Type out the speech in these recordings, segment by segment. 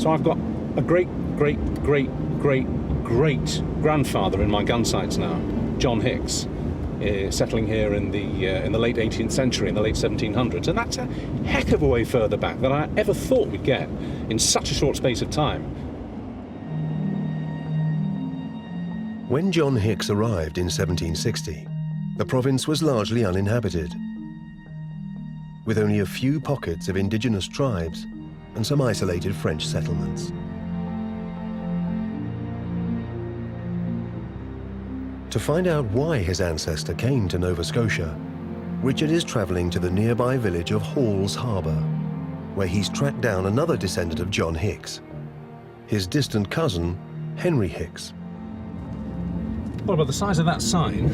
So I've got a great-great-great-great-grandfather in my gun sights now, John Hicks, settling here in the late 18th century, in the late 1700s, and that's a heck of a way further back than I ever thought we'd get in such a short space of time. When John Hicks arrived in 1760, the province was largely uninhabited, with only a few pockets of indigenous tribes and some isolated French settlements. To find out why his ancestor came to Nova Scotia, Richard is traveling to the nearby village of Hall's Harbour, where he's tracked down another descendant of John Hicks, his distant cousin, Henry Hicks. Well, by the size of that sign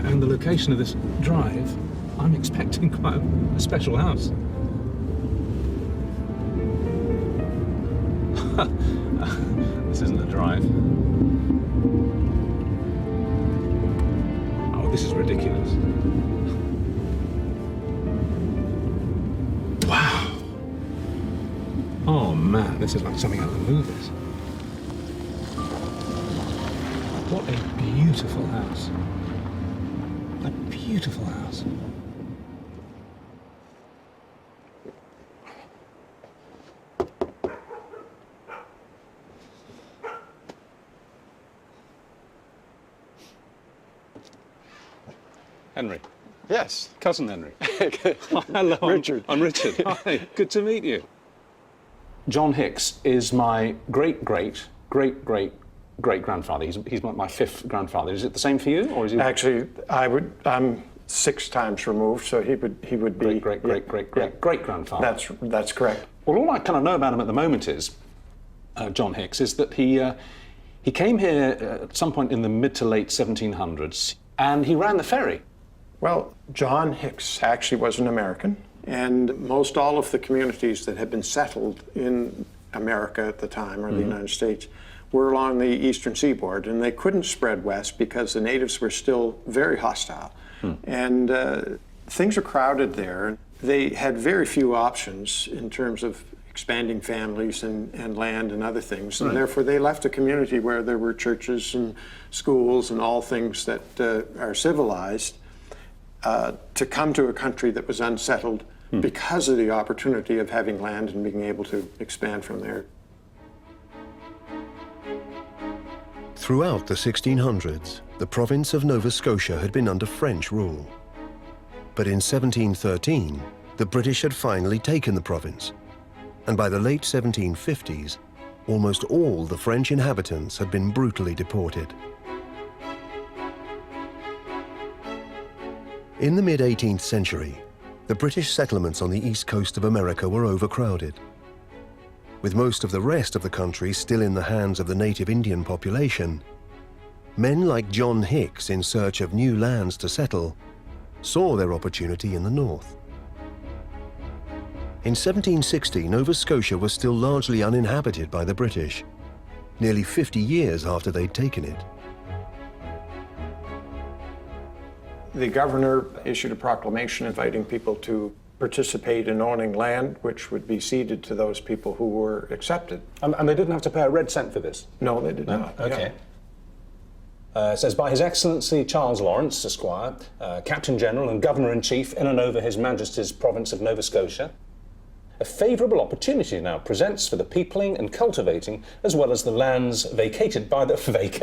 and the location of this drive, I'm expecting quite a special house. This isn't a drive. Oh, this is ridiculous. Wow. Oh man, this is like something out of the movies. What a beautiful house. A beautiful house. Henry. Yes. Cousin Henry. Hello, Richard. I'm Richard. Hi, good to meet you. John Hicks is my great-great-great-great-grandfather. He's my fifth grandfather. Is it the same for you, or is he? Actually, I'm 6 times removed, so he would be great-great-great-great-great-grandfather. That's correct. Well, all I kind of know about him at the moment is John Hicks is that he came here at some point in the mid to late 1700s, and he ran the ferry. Well, John Hicks actually was an American, and most all of the communities that had been settled in America at the time, or the United States, were along the eastern seaboard, and they couldn't spread west because the natives were still very hostile. And things are crowded there. They had very few options in terms of expanding families and land and other things, and therefore they left a community where there were churches and schools and all things that are civilized to come to a country that was unsettled because of the opportunity of having land and being able to expand from there. Throughout the 1600s, the province of Nova Scotia had been under French rule. But in 1713, the British had finally taken the province, and by the late 1750s, almost all the French inhabitants had been brutally deported. In the mid-18th century, the British settlements on the east coast of America were overcrowded. With most of the rest of the country still in the hands of the native Indian population, men like John Hicks, in search of new lands to settle, saw their opportunity in the north. In 1760, Nova Scotia was still largely uninhabited by the British, nearly 50 years after they'd taken it. The governor issued a proclamation inviting people to participate in owning land, which would be ceded to those people who were accepted. And they didn't have to pay a red cent for this? No, they did not. Okay. It says, by His Excellency Charles Lawrence, Esquire, Captain General and Governor-in-Chief in and over His Majesty's province of Nova Scotia, a favourable opportunity now presents for the peopling and cultivating, as well as the lands vacated by the French.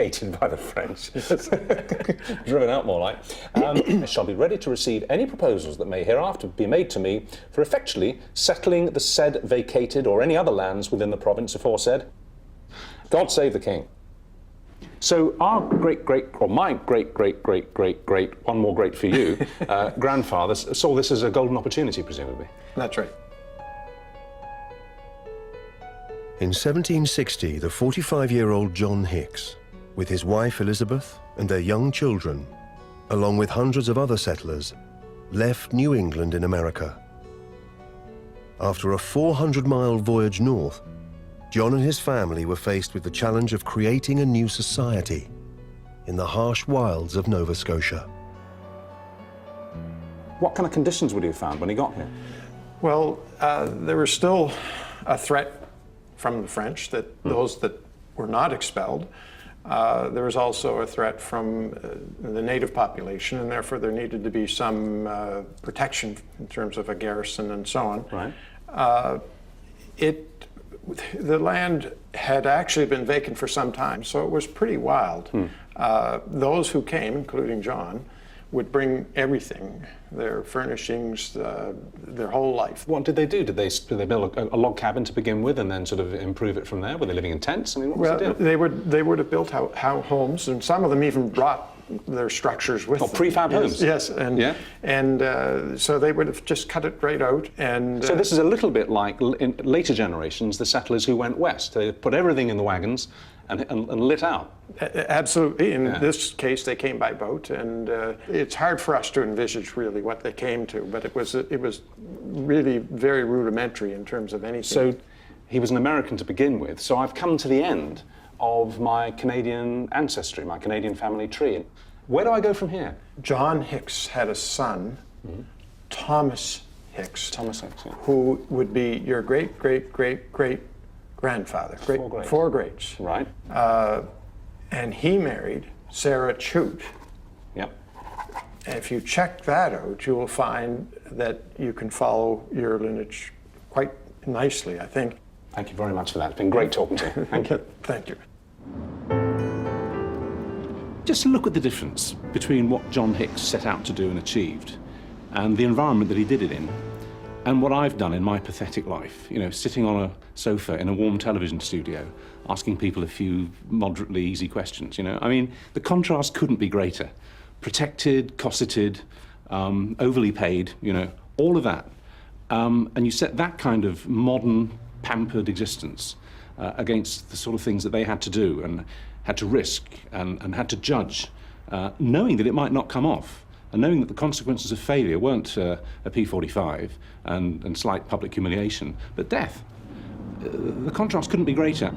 Driven out more like. I shall be ready to receive any proposals that may hereafter be made to me for effectually settling the said vacated or any other lands within the province aforesaid. God save the King. So our my great, one more great for you, grandfather saw this as a golden opportunity, presumably. That's right. In 1760, the 45-year-old John Hicks, with his wife Elizabeth and their young children, along with hundreds of other settlers, left New England in America. After a 400-mile voyage north, John and his family were faced with the challenge of creating a new society in the harsh wilds of Nova Scotia. What kind of conditions would he have found when he got here? Well, there was still a threat from the French, that those that were not expelled. There was also a threat from the native population, and therefore there needed to be some protection in terms of a garrison and so on. Right. The land had actually been vacant for some time, so it was pretty wild. Those who came, including John, would bring everything, their furnishings, their whole life. What did they do? Did they build a log cabin to begin with and then sort of improve it from there? Were they living in tents? I mean, what was the deal? They would have built homes, and some of them even brought their structures with them. Prefab homes? Yes, and so they would have just cut it right out. And so this is a little bit like in later generations, the settlers who went west. They put everything in the wagons and lit out. Absolutely. In this case, they came by boat, and it's hard for us to envisage really what they came to, but it was really very rudimentary in terms of anything. So he was an American to begin with. So I've come to the end of my Canadian ancestry, my Canadian family tree. Where do I go from here? John Hicks had a son, Thomas Hicks, Thomas Hicks, yeah. who would be your great-great-great-great-grandfather. Four greats. Right. And he married Sarah Chute. Yep. And if you check that out, you will find that you can follow your lineage quite nicely, I think. Thank you very much for that. It's been great talking to you. Thank you. Thank you. Just look at the difference between what John Hicks set out to do and achieved and the environment that he did it in and what I've done in my pathetic life, you know, sitting on a sofa in a warm television studio, asking people a few moderately easy questions, you know. I mean, the contrast couldn't be greater. Protected, cosseted, overly paid, you know, all of that. And you set that kind of modern, pampered existence against the sort of things that they had to do and had to risk and had to judge, knowing that it might not come off. And knowing that the consequences of failure weren't a P45 and slight public humiliation, but death. The contrast couldn't be greater.